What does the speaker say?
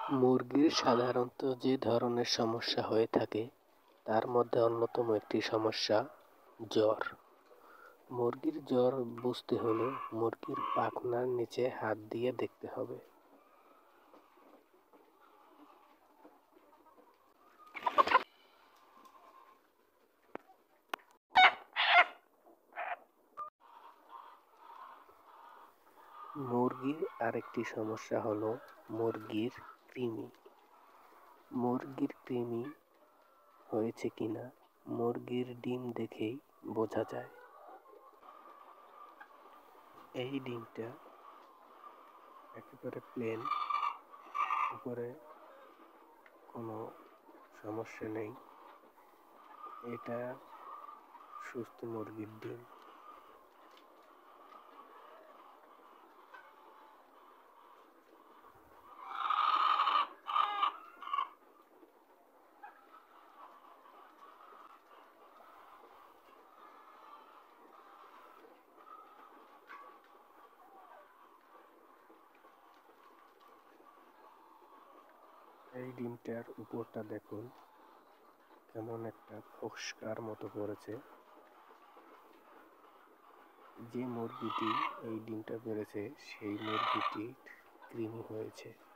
মুরগির সাধারণত যে ধরনের সমস্যা হয়ে থাকে তার মধ্যে অন্যতম একটি সমস্যা জ্বর। মুরগির জ্বর বুঝতে হলে মুরগির পাখনার নিচে হাত দিয়ে দেখতে হবে। মুরগির আরেকটি সমস্যা হলো মুরগির কৃমি। মুরগির কৃমি হয়েছে কিনা মুরগির ডিম দেখেই বোঝা যায়। এই ডিমটা একেবারে প্লেন, উপরে কোনো সমস্যা নেই, এটা সুস্থ মুরগির ডিম। এই ডিমটার উপরটা দেখুন কেমন একটা ফোস্কার মতো পড়েছে। যে মুরগিটি এই ডিমটা পেড়েছে সেই মুরগিটি কৃমি হয়েছে।